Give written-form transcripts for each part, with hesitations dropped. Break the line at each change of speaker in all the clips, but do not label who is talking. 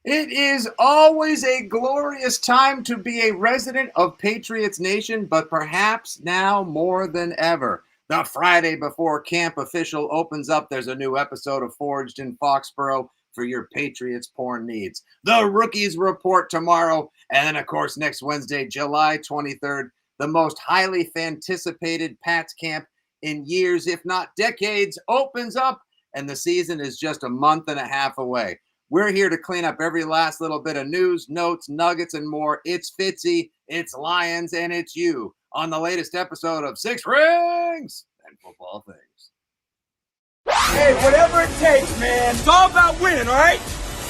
It is always a glorious time to be a resident of Patriots Nation, but perhaps now more than ever. The Friday before camp official opens up, there's a new episode of Forged in Foxborough for your Patriots porn needs. The rookies report tomorrow, and then, of course, next Wednesday, July 23rd, the most highly anticipated Pats camp in years, if not decades, opens up, and the season is just a month and a half away. We're here to clean up every last little bit of news, notes, nuggets, and more. It's Fitzy, it's Lyons, and it's you on the latest episode of Six Rings and Football Things.
Hey, whatever it takes, man. It's all about winning, all right?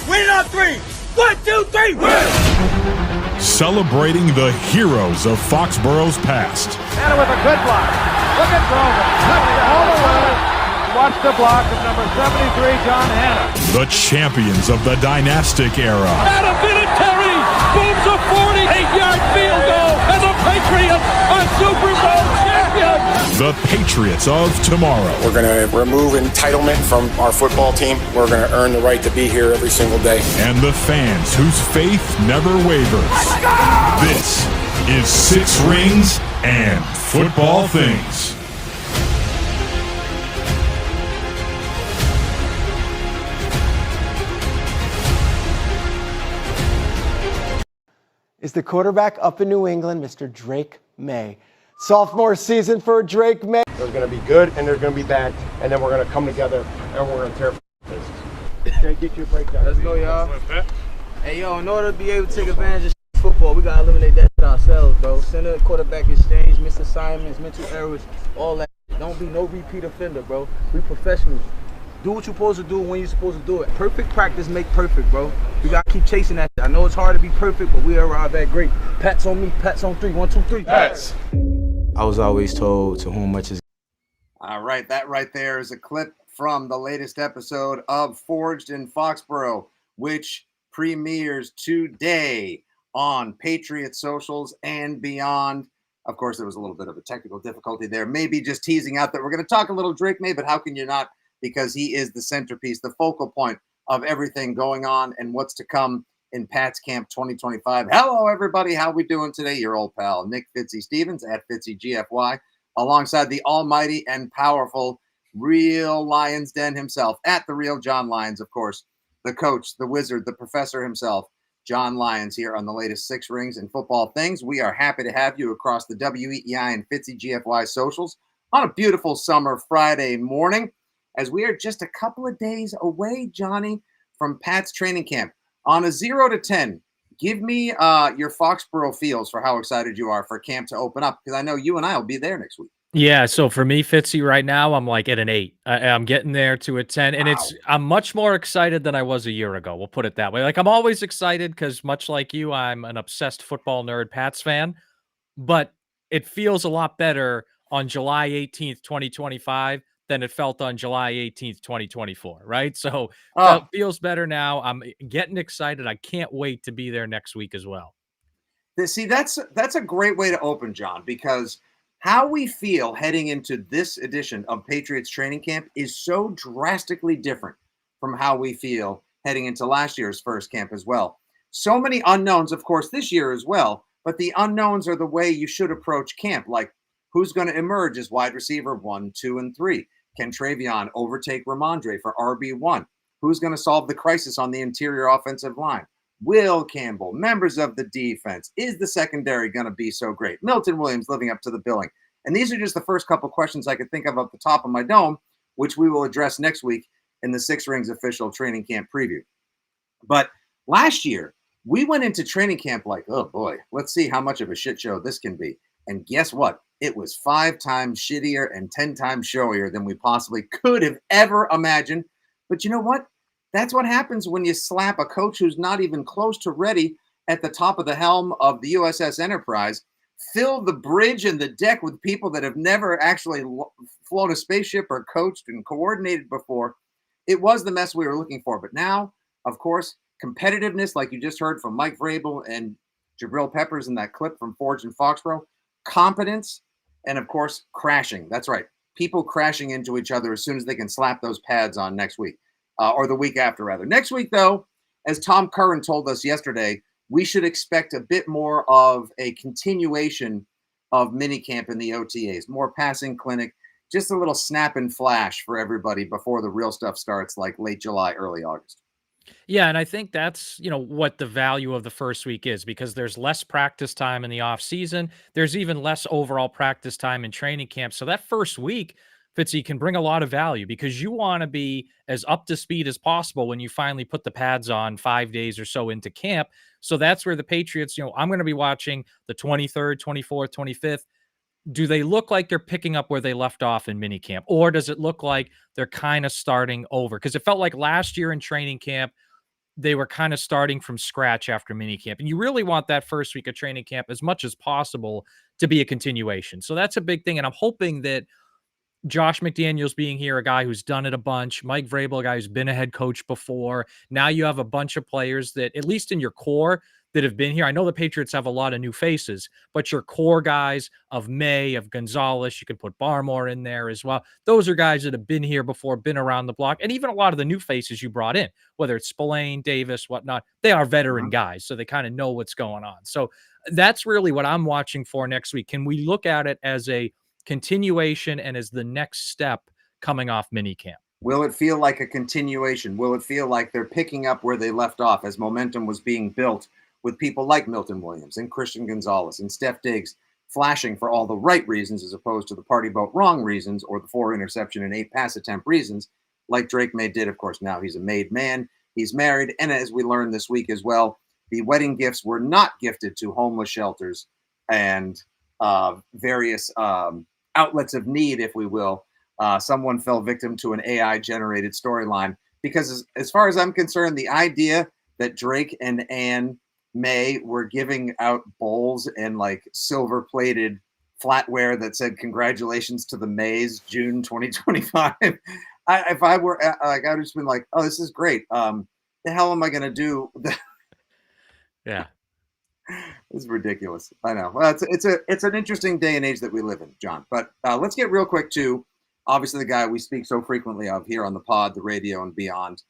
Winning on three. 1, 2, 3, win!
Celebrating the heroes of Foxborough's past.
And with a good block. Look at Grover. All the way. Watch the block of number 73, John Hanna.
The champions of the dynastic era.
Adam Vinatieri booms a 48-yard field goal, and the Patriots are Super Bowl champions.
The Patriots of tomorrow.
We're going to remove entitlement from our football team. We're going to earn the right to be here every single day.
And the fans whose faith never wavers. This is Six Rings and Football Things.
Is the quarterback up in New England, Mr. Drake Maye. Sophomore season for Drake Maye.
There's going to be good and there's going to be bad, and then we're going to come together and we're going to tear places. Okay, get your breakdown.
Let's go, y'all. Hey, yo, in order to be able to take advantage of football, we got to eliminate that shit ourselves, bro. Center quarterback exchange, missed assignments, mental errors, all that. Don't be no repeat offender, bro. We professionals. Do what you're supposed to do when you're supposed to do it. Perfect practice make perfect, bro. We got to keep chasing that. I know it's hard to be perfect, but we arrive at great. Pats on me, Pats on 3. 1, 2, 3. Pats. I was always told to whom much is.
All right, that right there is a clip from the latest episode of Forged in Foxborough, which premieres today on Patriot socials and beyond. Of course, there was a little bit of a technical difficulty there. Maybe just teasing out that we're going to talk a little Drake Maye, but how can you not? Because he is the centerpiece, the focal point of everything going on and what's to come in Pats Camp 2025. Hello, everybody. How we doing today? Your old pal, Nick Fitzy Stevens at FitzyGFY, alongside the almighty and powerful real Lyons Den himself, at the real John Lyons, of course, the coach, the wizard, the professor himself, John Lyons, here on the latest Six Rings and Football Things. We are happy to have you across the WEEI and FitzyGFY socials on a beautiful summer Friday morning, as we are just a couple of days away, Johnny, from Pat's training camp. On a 0 to 10, give me your Foxborough feels for how excited you are for camp to open up, because I know you and I will be there next week.
Yeah, so for me, Fitzy, right now, I'm like at an 8. I'm getting there to a 10, and I'm much more excited than I was a year ago. We'll put it that way. Like, I'm always excited because, much like you, I'm an obsessed football nerd Pats fan, but it feels a lot better on July 18th, 2025 than it felt on July 18th, 2024, right? So it feels better now. I'm getting excited. I can't wait to be there next week as well.
See, that's a great way to open, John, because how we feel heading into this edition of Patriots training camp is so drastically different from how we feel heading into last year's first camp as well. So many unknowns, of course, this year as well, but the unknowns are the way you should approach camp, like who's going to emerge as wide receiver 1, 2, and 3. Can Travion overtake Ramondre for RB1? Who's going to solve the crisis on the interior offensive line? Will Campbell, members of the defense, is the secondary going to be so great? Milton Williams living up to the billing. And these are just the first couple questions I could think of off the top of my dome, which we will address next week in the Six Rings official training camp preview. But last year, we went into training camp like, oh boy, let's see how much of a shit show this can be. And guess what? It was 5 times shittier and 10 times showier than we possibly could have ever imagined. But you know what? That's what happens when you slap a coach who's not even close to ready at the top of the helm of the USS Enterprise, fill the bridge and the deck with people that have never actually flown a spaceship or coached and coordinated before. It was the mess we were looking for. But now, of course, competitiveness, like you just heard from Mike Vrabel and Jabril Peppers in that clip from Forge and Foxborough, competence, and of course, crashing. That's right. People crashing into each other as soon as they can slap those pads on next week, or the week after, rather. Next week, though, as Tom Curran told us yesterday, we should expect a bit more of a continuation of minicamp in the OTAs, more passing clinic, just a little snap and flash for everybody before the real stuff starts, like late July, early August.
Yeah, and I think that's, what the value of the first week is because there's less practice time in the off season. There's even less overall practice time in training camp. So that first week, Fitzy, can bring a lot of value because you want to be as up to speed as possible when you finally put the pads on 5 days or so into camp. So that's where the Patriots, I'm going to be watching the 23rd, 24th, 25th. Do they look like they're picking up where they left off in minicamp? Or does it look like they're kind of starting over? Because it felt like last year in training camp, they were kind of starting from scratch after minicamp. And you really want that first week of training camp as much as possible to be a continuation. So that's a big thing. And I'm hoping that Josh McDaniels being here, a guy who's done it a bunch, Mike Vrabel, a guy who's been a head coach before. Now you have a bunch of players that, at least in your core, that have been here. I know the Patriots have a lot of new faces, but your core guys of Maye, of Gonzalez, you can put Barmore in there as well. Those are guys that have been here before, been around the block, and even a lot of the new faces you brought in, whether it's Spillane, Davis, whatnot, they are veteran guys, so they kind of know what's going on. So that's really what I'm watching for next week. Can we look at it as a continuation and as the next step coming off minicamp?
Will it feel like a continuation? Will it feel like they're picking up where they left off as momentum was being built with people like Milton Williams and Christian Gonzalez and Steph Diggs flashing for all the right reasons as opposed to the party boat wrong reasons or the 4 interception and 8 pass attempt reasons like Drake Maye did. Of course, now he's a made man. He's married. And as we learned this week as well, the wedding gifts were not gifted to homeless shelters and various outlets of need, if we will. Someone fell victim to an AI-generated storyline because as far as I'm concerned, the idea that Drake and Ann Maye were giving out bowls and like silver-plated flatware that said "Congratulations to the Mays, June 2025." If I were like, I'd just been like, "Oh, this is great. The hell am I going to do?"
Yeah,
it's ridiculous. I know. Well, it's an interesting day and age that we live in, John. But let's get real quick to obviously the guy we speak so frequently of here on the pod, the radio, and beyond.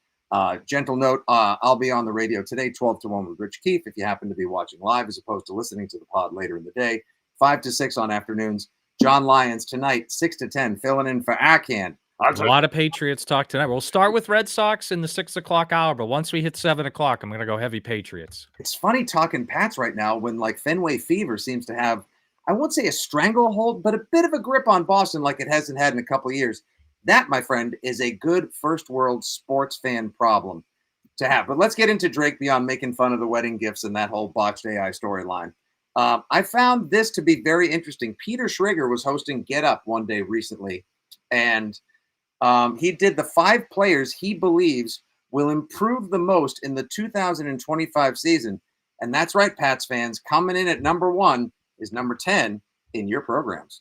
Gentle note, I'll be on the radio today, 12 to 1 with Rich Keefe, if you happen to be watching live as opposed to listening to the pod later in the day. 5 to 6 on afternoons. John Lyons tonight, 6 to 10, filling in for Akan.
A lot of Patriots talk tonight. We'll start with Red Sox in the 6 o'clock hour, but once we hit 7 o'clock, I'm going to go heavy Patriots.
It's funny talking Pats right now when like Fenway fever seems to have, I won't say a stranglehold, but a bit of a grip on Boston like it hasn't had in a couple of years. That, my friend, is a good first world sports fan problem to have. But let's get into Drake beyond making fun of the wedding gifts and that whole botched AI storyline. I found this to be very interesting. Peter Schrager was hosting Get Up one day recently, and he did the 5 players he believes will improve the most in the 2025 season. And that's right, Pats fans. Coming in at number 1 is number 10 in your programs.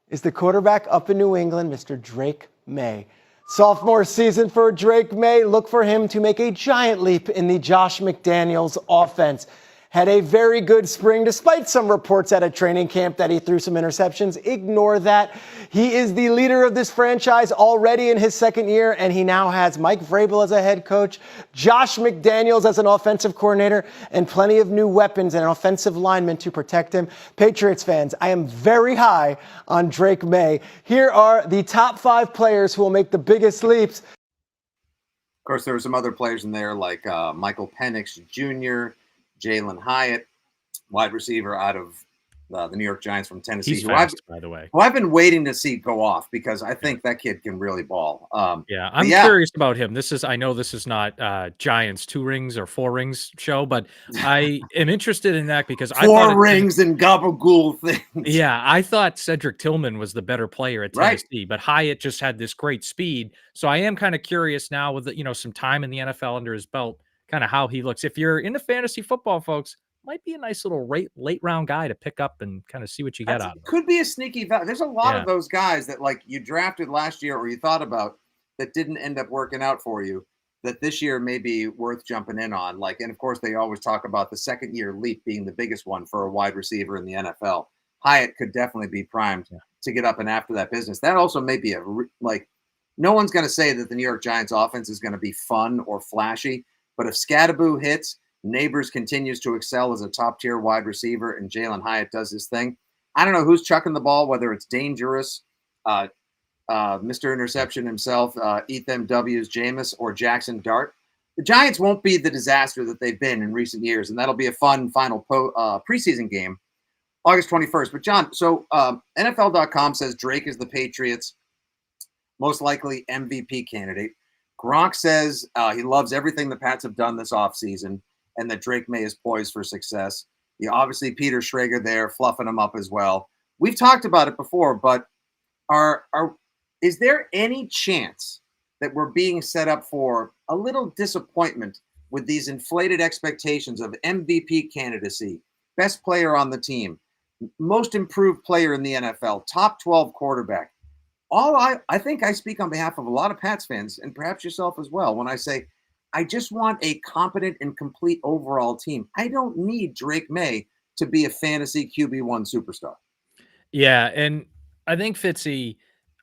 Is the quarterback up in New England, Mr. Drake Maye. Sophomore season for Drake Maye. Look for him to make a giant leap in the Josh McDaniels offense. Had a very good spring, despite some reports at a training camp that he threw some interceptions. Ignore that. He is the leader of this franchise already in his second year, and he now has Mike Vrabel as a head coach, Josh McDaniels as an offensive coordinator, and plenty of new weapons and an offensive lineman to protect him. Patriots fans, I am very high on Drake Maye. Here are the top 5 players who will make the biggest leaps.
Of course, there were some other players in there like Michael Penix Jr., Jalen Hyatt, wide receiver out of the New York Giants from Tennessee.
He's fast, by the way.
Who I've been waiting to see go off because I think that kid can really ball.
I'm curious about him. I know this is not Giants 2 rings or 4 rings show, but I am interested in that because I thought
4 rings and gabagool things.
Yeah, I thought Cedric Tillman was the better player at Tennessee, but Hyatt just had this great speed. So I am kind of curious now with some time in the NFL under his belt, kind of how he looks. If you're into fantasy football, folks, might be a nice little late round guy to pick up and kind of see what you get out of him.
Could be a sneaky value. There's a lot of those guys that like you drafted last year or you thought about that didn't end up working out for you that this year may be worth jumping in on. Like, and of course they always talk about the second year leap being the biggest one for a wide receiver in the NFL. Hyatt could definitely be primed to get up and after that business. That also may be no one's going to say that the New York Giants offense is going to be fun or flashy, But if Scadaboo hits, Neighbors continues to excel as a top-tier wide receiver, and Jalen Hyatt does his thing. I don't know who's chucking the ball, whether it's Dangerous, uh, Mr. Interception himself, Eat Them W's, Jameis, or Jackson Dart. The Giants won't be the disaster that they've been in recent years, and that'll be a fun final preseason game, August 21st. But, John, so NFL.com says Drake is the Patriots' most likely MVP candidate. Gronk says he loves everything the Pats have done this offseason and that Drake Maye is poised for success. Obviously, Peter Schrager there fluffing him up as well. We've talked about it before, but is there any chance that we're being set up for a little disappointment with these inflated expectations of MVP candidacy, best player on the team, most improved player in the NFL, top 12 quarterback? I think I speak on behalf of a lot of Pats fans and perhaps yourself as well when I say I just want a competent and complete overall team. I don't need Drake Maye to be a fantasy QB1 superstar.
Yeah, and I think Fitzy,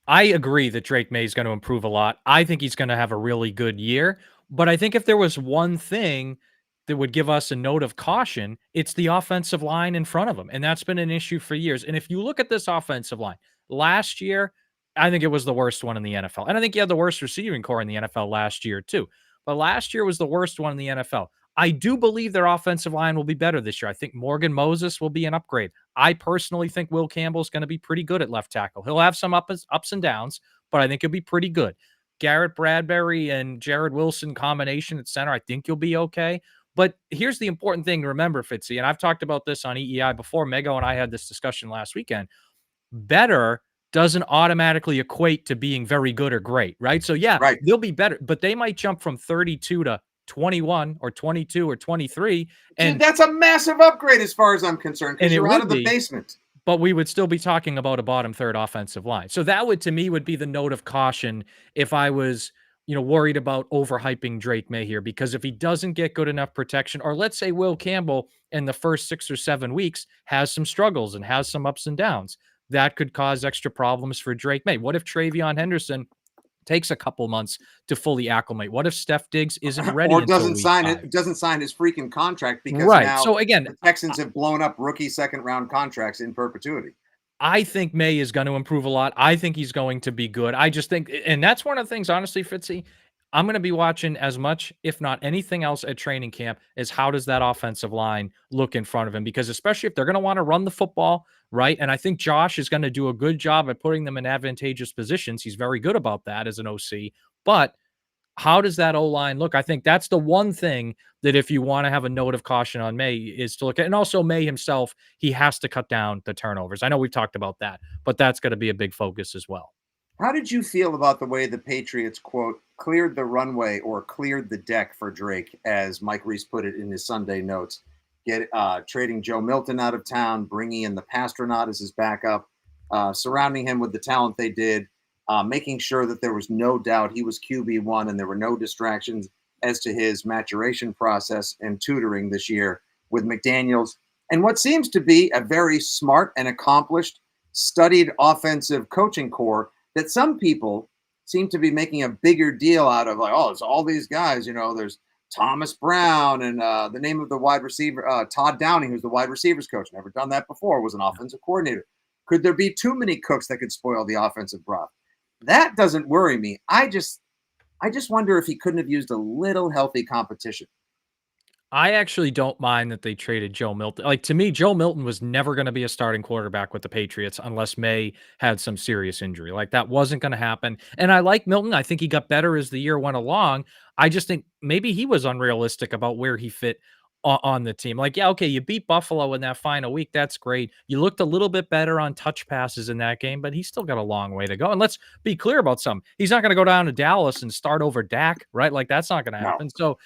I agree that Drake May is going to improve a lot. I think he's going to have a really good year. But I think if there was one thing that would give us a note of caution, it's the offensive line in front of him. And that's been an issue for years. And if you look at this offensive line, last year, I think it was the worst one in the NFL. And I think you had the worst receiving core in the NFL last year, too. But last year was the worst one in the NFL. I do believe their offensive line will be better this year. I think Morgan Moses will be an upgrade. I personally think Will Campbell's going to be pretty good at left tackle. He'll have some ups and downs, but I think he'll be pretty good. Garrett Bradbury and Jared Wilson combination at center, I think you'll be okay. But here's the important thing to remember, Fitzy, and I've talked about this on EEI before. Mego and I had this discussion last weekend. Better doesn't automatically equate to being very good or great, right? So, yeah,
right.
They'll be better, but they might jump from 32 to 21 or 22 or 23. And
dude, that's a massive upgrade as far as I'm concerned because you're out of the basement.
But we would still be talking about a bottom third offensive line. So that would, to me, would be the note of caution if I was, worried about overhyping Drake Maye here, because if he doesn't get good enough protection, or let's say Will Campbell in the first 6 or 7 weeks has some struggles and has some ups and downs, that could cause extra problems for Drake Maye. What if Travion Henderson takes a couple months to fully acclimate? What if Steph Diggs isn't ready
or doesn't sign his freaking contract because now
so again,
the Texans have blown up rookie second round contracts in perpetuity?
I think Maye is going to improve a lot. I think he's going to be good. I just think, and that's one of the things, honestly, Fitzy, I'm going to be watching as much, if not anything else at training camp, is how does that offensive line look in front of him? Because especially if they're going to want to run the football, right? And I think Josh is going to do a good job at putting them in advantageous positions. He's very good about that as an OC. But how does that O-line look? I think that's the one thing that if you want to have a note of caution on Maye is to look at. And also Maye himself, he has to cut down the turnovers. I know we've talked about that, but that's going to be a big focus as well.
How did you feel about the way the Patriots, quote, cleared the runway or cleared the deck for Drake, as Mike Reese put it in his Sunday notes, trading Joe Milton out of town, bringing in the Pastronaut as his backup, surrounding him with the talent they did, making sure that there was no doubt he was QB1 and there were no distractions as to his maturation process and tutoring this year with McDaniels and what seems to be a very smart and accomplished, studied offensive coaching core that some people seem to be making a bigger deal out of, like, oh, it's all these guys, there's Thomas Brown and the name of the wide receiver, Todd Downing, who's the wide receivers coach. Never done that before, was an offensive coordinator. Could there be too many cooks that could spoil the offensive broth? That doesn't worry me. I just wonder if he couldn't have used a little healthy competition.
I actually don't mind that they traded Joe Milton. Like, to me, Joe Milton was never going to be a starting quarterback with the Patriots unless Maye had some serious injury. Like, that wasn't going to happen. And I like Milton. I think he got better as the year went along. I just think maybe he was unrealistic about where he fit on the team. Like, yeah, okay, you beat Buffalo in that final week. That's great. You looked a little bit better on touch passes in that game, but he's still got a long way to go. And let's be clear about something. He's not going to go down to Dallas and start over Dak, right? Like, that's not going to happen. No. So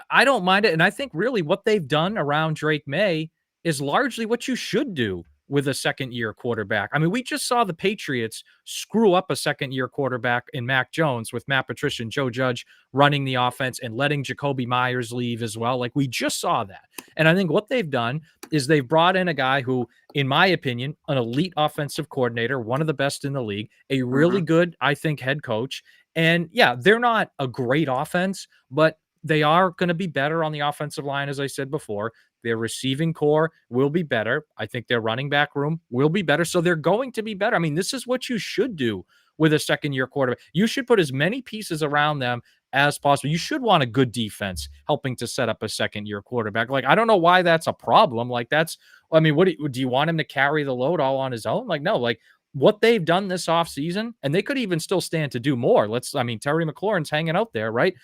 I don't mind it. And I think really what they've done around Drake Maye is largely what you should do with a second-year quarterback. I mean, we just saw the Patriots screw up a second-year quarterback in Mac Jones with Matt Patricia and Joe Judge running the offense and letting Jacoby Myers leave as well. Like, we just saw that. And I think what they've done is they've brought in a guy who, in my opinion, an elite offensive coordinator, one of the best in the league, a really good, I think, head coach. And, yeah, they're not a great offense, but they are going to be better on the offensive line, as I said before. Their receiving core will be better. I think their running back room will be better. So they're going to be better. I mean, this is what you should do with a second-year quarterback. You should put as many pieces around them as possible. You should want a good defense helping to set up a second-year quarterback. Like, I don't know why that's a problem. Like, I mean, what do you want him to carry the load all on his own? Like, no, like what they've done this offseason, and they could even still stand to do more. Terry McLaurin's hanging out there, right?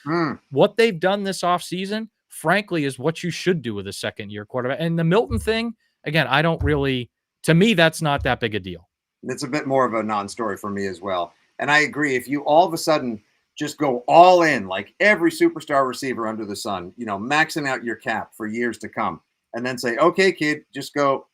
What they've done this offseason, frankly, is what you should do with a second-year quarterback. And the Milton thing, again, to me, that's not that big a deal.
It's a bit more of a non-story for me as well. And I agree. If you all of a sudden just go all in, like every superstar receiver under the sun, maxing out your cap for years to come, and then say, okay, kid, just go,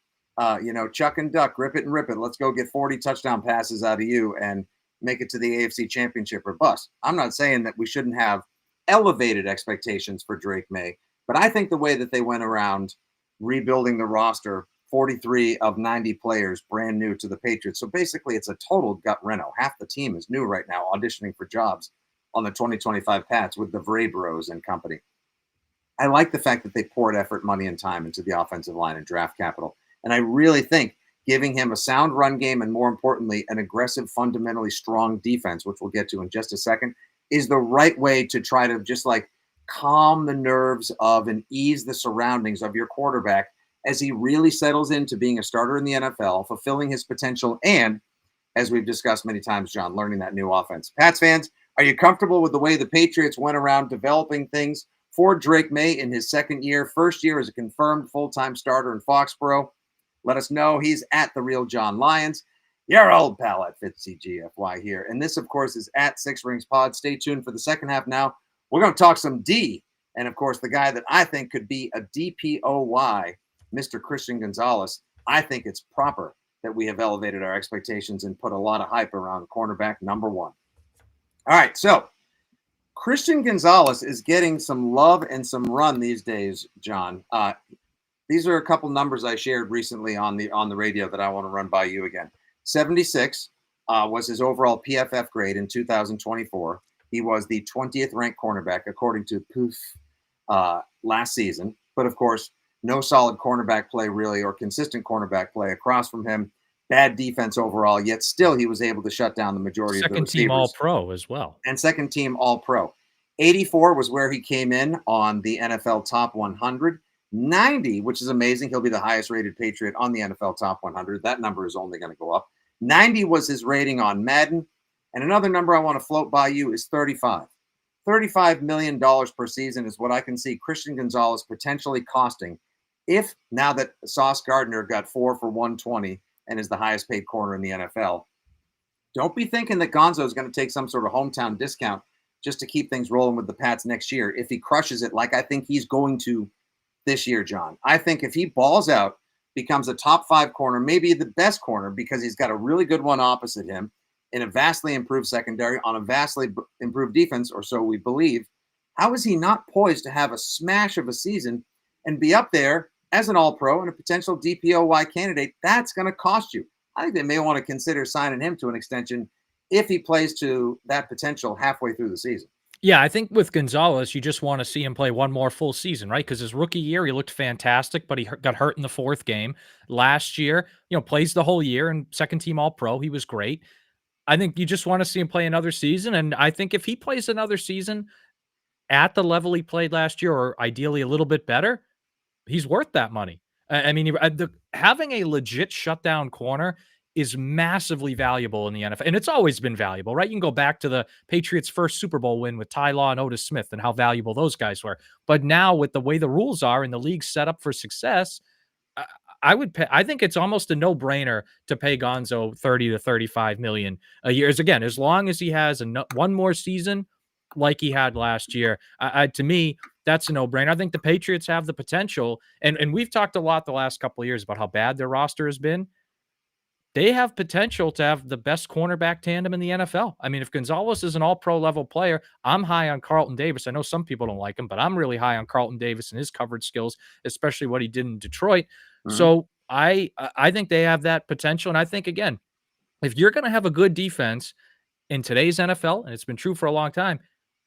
chuck and duck, rip it and rip it. Let's go get 40 touchdown passes out of you and make it to the AFC Championship or bust. I'm not saying that we shouldn't have elevated expectations for Drake Maye, but I think the way that they went around rebuilding the roster, 43 of 90 players brand new to the Patriots. So basically it's a total gut reno. Half the team is new right now auditioning for jobs on the 2025 Pats with the Vrabros and company. I like the fact that they poured effort, money, and time into the offensive line and draft capital. And I really think giving him a sound run game and, more importantly, an aggressive, fundamentally strong defense, which we'll get to in just a second, is the right way to try to just like calm the nerves of and ease the surroundings of your quarterback as he really settles into being a starter in the NFL, fulfilling his potential, and, as we've discussed many times, John, learning that new offense. Pats fans, are you comfortable with the way the Patriots went around developing things for Drake Maye in his second year, first year as a confirmed full-time starter in Foxborough? Let us know. He's at The Real John Lyons. Your old pal at Fitzy GFY here. And this, of course, is at Six Rings Pod. Stay tuned for the second half now. We're going to talk some D. And, of course, the guy that I think could be a DPOY, Mr. Christian Gonzalez. I think it's proper that we have elevated our expectations and put a lot of hype around cornerback number one. All right, so Christian Gonzalez is getting some love and some run these days, John. These are a couple numbers I shared recently on the radio that I want to run by you again. 76 was his overall PFF grade in 2024. He was the 20th ranked cornerback according to PFF last season. But of course, no solid cornerback play really, or consistent cornerback play across from him. Bad defense overall, yet still he was able to shut down the majority of the receivers.
Second team All-Pro as well.
And second team All-Pro. 84 was where he came in on the NFL Top 100. 90, which is amazing. He'll be the highest rated Patriot on the NFL Top 100. That number is only going to go up. 90 was his rating on Madden. And another number I want to float by you is 35. $35 million per season is what I can see Christian Gonzalez potentially costing if, now that Sauce Gardner got 4 for 120 and is the highest paid corner in the NFL. Don't be thinking that Gonzo is going to take some sort of hometown discount just to keep things rolling with the Pats next year if he crushes it like I think he's going to this year, John. I think if he balls out, becomes a top 5 corner, maybe the best corner, because he's got a really good one opposite him in a vastly improved secondary on a vastly improved defense, or so we believe. How is he not poised to have a smash of a season and be up there as an All-Pro and a potential DPOY candidate? That's going to cost you. I think they may want to consider signing him to an extension if he plays to that potential halfway through the season.
Yeah, I think with Gonzalez, you just want to see him play one more full season, right? Because his rookie year, he looked fantastic, but he got hurt in the 4th game. Last year, plays the whole year and second team All-Pro. He was great. I think you just want to see him play another season. And I think if he plays another season at the level he played last year, or ideally a little bit better, he's worth that money. I mean, having a legit shutdown corner is massively valuable in the NFL. And it's always been valuable, right? You can go back to the Patriots' first Super Bowl win with Ty Law and Otis Smith and how valuable those guys were. But now with the way the rules are and the league set up for success, I think it's almost a no-brainer to pay Gonzo 30 to 35 million a year. As long as he has one more season like he had last year, to me, that's a no-brainer. I think the Patriots have the potential, and we've talked a lot the last couple of years about how bad their roster has been. They have potential to have the best cornerback tandem in the NFL. I mean, if Gonzalez is an All-Pro level player, I'm high on Carlton Davis. I know some people don't like him, but I'm really high on Carlton Davis and his coverage skills, especially what he did in Detroit. Mm-hmm. So I think they have that potential. And I think, again, if you're going to have a good defense in today's NFL, and it's been true for a long time,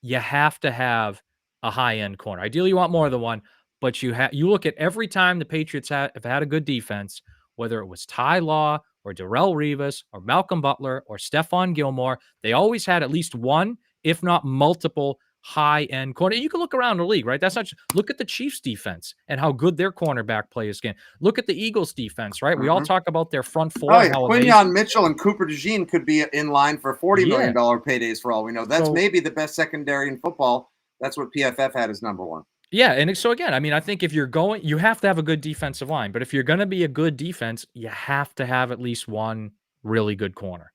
you have to have a high-end corner. Ideally, you want more than one, but you look at every time the Patriots have had a good defense, whether it was Ty Law or Darrelle Revis or Malcolm Butler or Stephon Gilmore, they always had at least one, if not multiple, high-end corner. You can look around the league, right? That's not just, look at the Chiefs defense and how good their cornerback play is getting. Look at the Eagles defense, right? We all talk about their front four
Oh,
and
yeah.
how
Quinyon
amazing.
Mitchell and Cooper DeJean could be in line for $40
Yeah.
million paydays for all we know. That's
So-
maybe the best secondary in football. That's what PFF had as number one.
Yeah, and so again, I mean, I think if you're going, you have to have a good defensive line. But if you're going to be a good defense, you have to have at least one really good corner.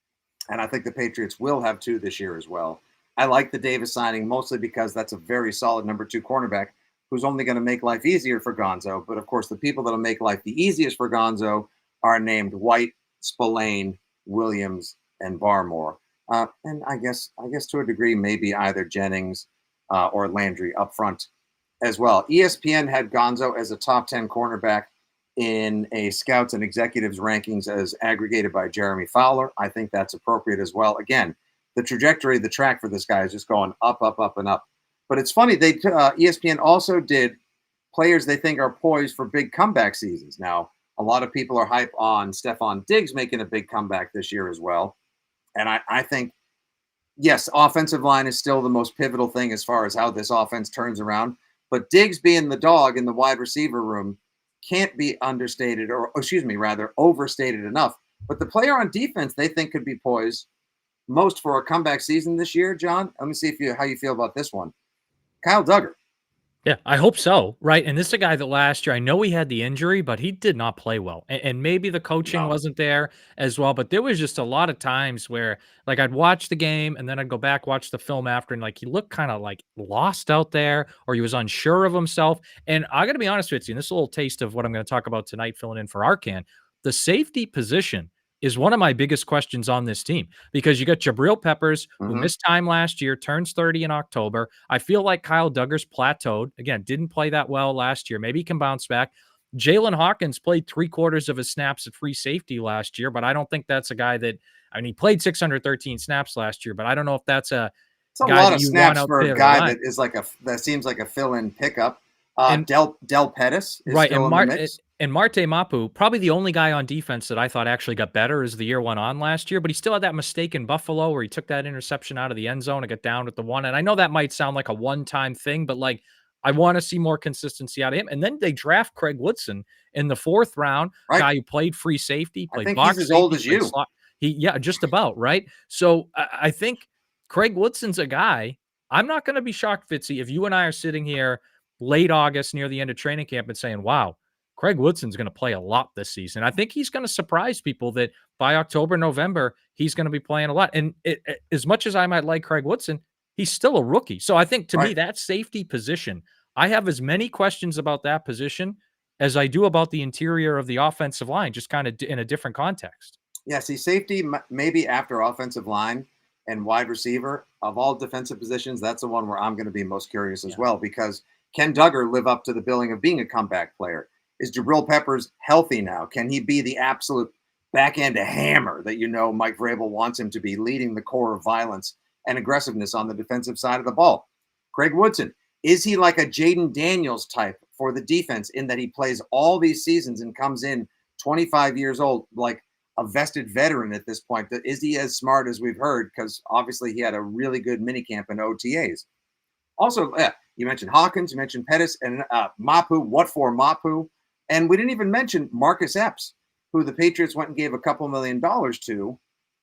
And I think the Patriots will have two this year as well. I like the Davis signing mostly because that's a very solid number two cornerback who's only going to make life easier for Gonzo. But of course, the people that'll make life the easiest for Gonzo are named White, Spillane, Williams, and Barmore. And I guess to a degree, maybe either Jennings or Landry up front as well. ESPN had Gonzo as a top 10 cornerback in a scouts and executives rankings as aggregated by Jeremy Fowler. I think that's appropriate as well. Again, the trajectory, the track for this guy is just going up, up, up, and up. But it's funny, they ESPN also did players they think are poised for big comeback seasons. Now, a lot of people are hype on Stephon Diggs making a big comeback this year as well. And I think, yes, offensive line is still the most pivotal thing as far as how this offense turns around. But Diggs being the dog in the wide receiver room can't be understated, or excuse me, rather overstated enough. But the player on defense they think could be poised most for a comeback season this year, John. Let me see how you feel about this one. Kyle Duggar.
Yeah, I hope so. Right. And this is a guy that last year, I know he had the injury, but he did not play well. And maybe the coaching wasn't there as well. But there was just a lot of times where, like, I'd watch the game and then I'd go back, watch the film after, and like he looked kind of like lost out there, or he was unsure of himself. And I got to be honest with you, and this is a little taste of what I'm going to talk about tonight, filling in for Arcan. The safety position is one of my biggest questions on this team, because you got Jabril Peppers, who missed time last year, turns 30 in October. I feel like Kyle Duggar's plateaued. Again, didn't play that well last year. Maybe he can bounce back. Jalen Hawkins played 3/4 of his snaps at free safety last year, but I don't think that's a guy that, I mean, he played 613 snaps last year, but I don't know if that's a
It's a
guy
lot
that
of
you
snaps
want out
for
there
a
to
guy
line.
that seems like a fill-in pickup.
And-
Del Pettis is
Right,
still in the mix.
and Marte Mapu, probably the only guy on defense that I thought actually got better as the year went on last year, but he still had that mistake in Buffalo where he took that interception out of the end zone and got down at the one. And I know that might sound like a one-time thing, but like, I want to see more consistency out of him. And then they draft Craig Woodson in the 4th round, guy who played free safety,
I
played
think
box
he's as
safety,
old as
played
you.
slot. Yeah, just about, right? So I think Craig Woodson's a guy. I'm not going to be shocked, Fitzy, if you and I are sitting here late August near the end of training camp and saying, wow, Craig Woodson's going to play a lot this season. I think he's going to surprise people that by October, November, he's going to be playing a lot. And as much as I might like Craig Woodson, he's still a rookie. So I think, to me, that safety position, I have as many questions about that position as I do about the interior of the offensive line, just kind of in a different context.
Yeah, see, safety maybe after offensive line and wide receiver, of all defensive positions, that's the one where I'm going to be most curious as well, because can Duggar live up to the billing of being a comeback player? Is Jabril Peppers healthy now? Can he be the absolute back-end hammer that Mike Vrabel wants him to be, leading the core of violence and aggressiveness on the defensive side of the ball? Craig Woodson, is he like a Jaden Daniels type for the defense in that he plays all these seasons and comes in 25 years old, like a vested veteran at this point? Is he as smart as we've heard? Because obviously he had a really good minicamp in OTAs. Also, you mentioned Hawkins, you mentioned Pettis, and Mapu. What for Mapu? And we didn't even mention Marcus Epps, who the Patriots went and gave a couple $1 million to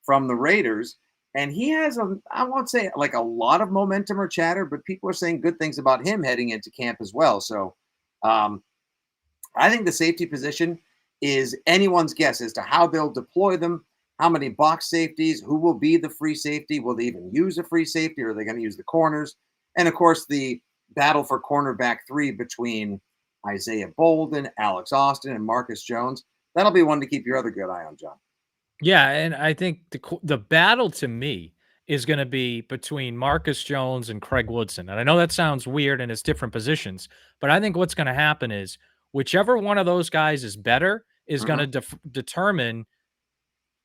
from the Raiders. And he has, I won't say like a lot of momentum or chatter, but people are saying good things about him heading into camp as well. So I think the safety position is anyone's guess as to how they'll deploy them, how many box safeties, who will be the free safety, will they even use a free safety, or are they going to use the corners? And of course, the battle for cornerback 3 between Isaiah Bolden, Alex Austin, and Marcus Jones. That'll be one to keep your other good eye on, John.
Yeah, and I think the battle to me is going to be between Marcus Jones and Craig Woodson. And I know that sounds weird and it's different positions, but I think what's going to happen is whichever one of those guys is better is going to determine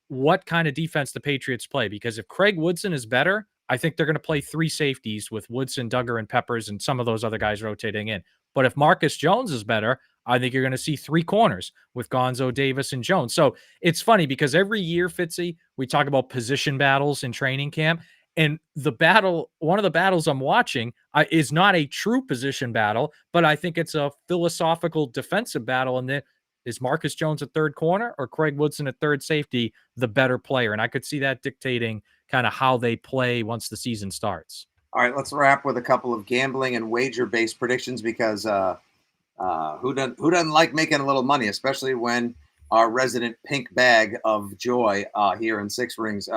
what kind of defense the Patriots play. Because if Craig Woodson is better, I think they're going to play 3 safeties with Woodson, Duggar, and Peppers, and some of those other guys rotating in. But if Marcus Jones is better, I think you're going to see 3 corners with Gonzo, Davis, and Jones. So it's funny because every year, Fitzy, we talk about position battles in training camp. And one of the battles I'm watching is not a true position battle, but I think it's a philosophical defensive battle. And then is Marcus Jones at third corner or Craig Woodson at third safety the better player? And I could see that dictating kind of how they play once the season starts.
All right, let's wrap with a couple of gambling and wager-based predictions because who doesn't like making a little money, especially when our resident pink bag of joy here in Six Rings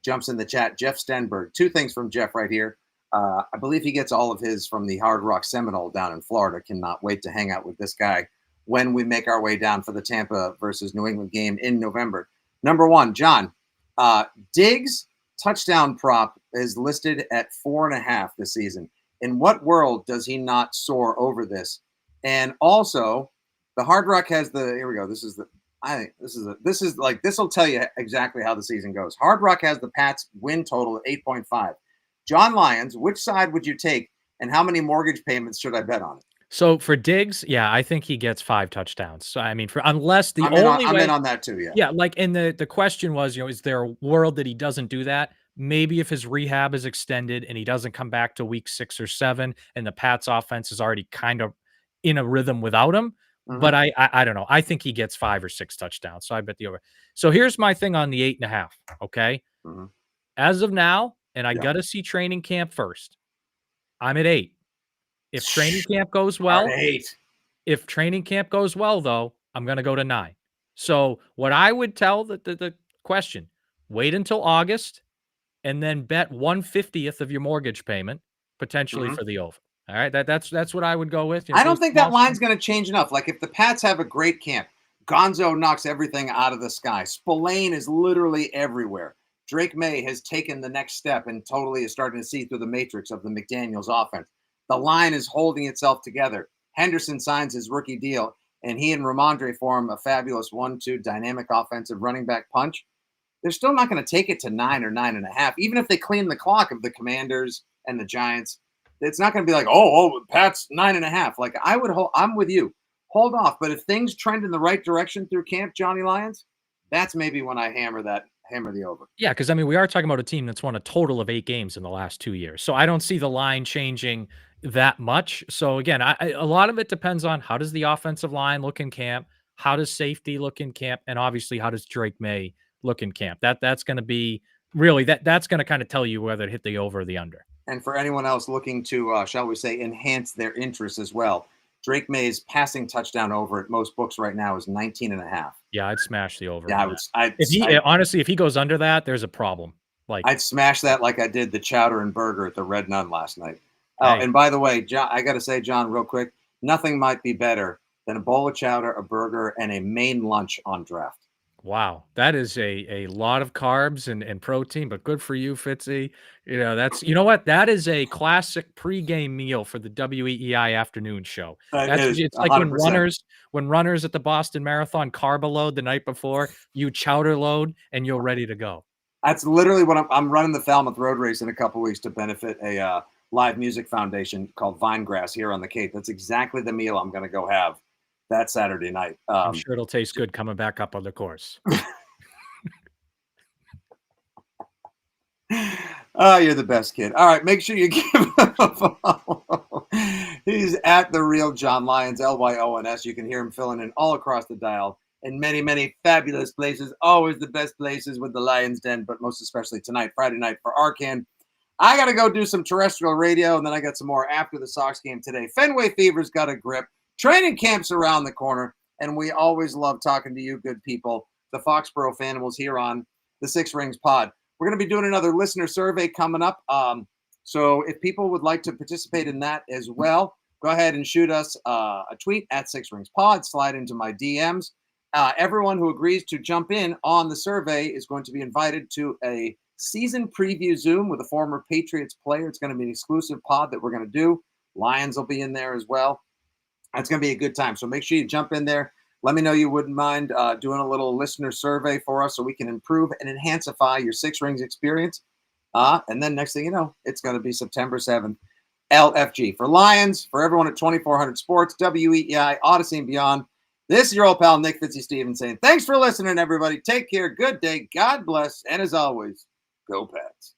jumps in the chat. Jeff Stenberg. 2 things from Jeff right here. I believe he gets all of his from the Hard Rock Seminole down in Florida. Cannot wait to hang out with this guy when we make our way down for the Tampa versus New England game in November. Number 1, John, Diggs touchdown prop is listed at 4.5 this season. In what world does he not soar over this? And also, the Hard Rock has the, here we go. This will tell you exactly how the season goes. Hard Rock has the Pats win total at 8.5. John Lyons, which side would you take, and how many mortgage payments should I bet on it?
So for Diggs, yeah, I think he gets 5 touchdowns. So I mean, unless the
I'm in on that too. Yeah.
Yeah, like, and the question was, is there a world that he doesn't do that? Maybe if his rehab is extended and he doesn't come back to week 6 or 7, and the Pats offense is already kind of in a rhythm without him.
Mhm.
But I don't know. I think he gets 5 or 6 touchdowns. So I bet the over. So here's my thing on the 8.5. Okay.
Mhm.
As of now, and I
Yeah.
got to see training camp first. I'm at 8. If training camp goes well,
At 8.
if training camp goes well, though, I'm going to go to 9. So what I would tell the question, wait until August and then bet 1/50th of your mortgage payment potentially
Mhm.
for the over. All right. That's what I would go with.
I don't think that line's going to change enough. Like if the Pats have a great camp, Gonzo knocks everything out of the sky. Spillane is literally everywhere. Drake Maye has taken the next step and totally is starting to see through the matrix of the McDaniels offense. The line is holding itself together. Henderson signs his rookie deal, and he and Ramondre form a fabulous 1-2 dynamic offensive running back punch. They're still not going to take it to 9 or 9.5, even if they clean the clock of the Commanders and the Giants. It's not going to be like, Pat's 9.5. Like I'm with you. Hold off. But if things trend in the right direction through camp, Johnny Lyons, that's maybe when I hammer the over.
Yeah, because I mean, we are talking about a team that's won a total of 8 games in the last 2 years. So I don't see the line changing that much. So again, a lot of it depends on how does the offensive line look in camp, how does safety look in camp, and obviously how does Drake Maye look in camp. That's going to be really that's going to kind of tell you whether to hit the over or the under.
And for anyone else looking to, shall we say, enhance their interest as well, Drake Maye's passing touchdown over at most books right now is 19.5.
Yeah, I'd smash the over.
Yeah,
honestly, if he goes under that, there's a problem. Like
I'd smash that like I did the chowder and burger at the Red Nun last night.
Hey.
And by the way, John, I got to say, John, real quick, nothing might be better than a bowl of chowder, a burger, and a main lunch on draft.
Wow, that is a lot of carbs and protein, but good for you, Fitzy. You know what? That is a classic pregame meal for the WEEI afternoon show. It's like
100%.
when runners at the Boston Marathon carb load the night before, you chowder load and you're ready to go.
That's literally what I'm running the Falmouth Road Race in a couple weeks to benefit a live music foundation called Vinegrass here on the Cape. That's exactly the meal I'm going to go have that Saturday night.
I'm sure it'll taste good coming back up on the course.
Oh, you're the best kid. All right, make sure you give him a follow. He's at the real John Lyons, Lyons. You can hear him filling in all across the dial in many, many fabulous places. Always the best places with the Lions Den, but most especially tonight, Friday night for Arcan. I got to go do some terrestrial radio, and then I got some more after the Sox game today. Fenway Fever's got a grip. Training camp's around the corner, and we always love talking to you good people, the Foxborough Fanimals here on the Six Rings Pod. We're going to be doing another listener survey coming up. So if people would like to participate in that as well, go ahead and shoot us a tweet at Six Rings Pod, slide into my DMs. Everyone who agrees to jump in on the survey is going to be invited to a season preview Zoom with a former Patriots player. It's going to be an exclusive pod that we're going to do. Lions will be in there as well. It's going to be a good time. So make sure you jump in there. Let me know you wouldn't mind doing a little listener survey for us so we can improve and enhancify your Six Rings experience. And then next thing you know, it's going to be September 7th, LFG. For Lyons, for everyone at 2400 Sports, WEEI, Odyssey, and beyond, this is your old pal, Nick Fitzy Stevens, saying thanks for listening, everybody. Take care. Good day. God bless. And as always, go Pats.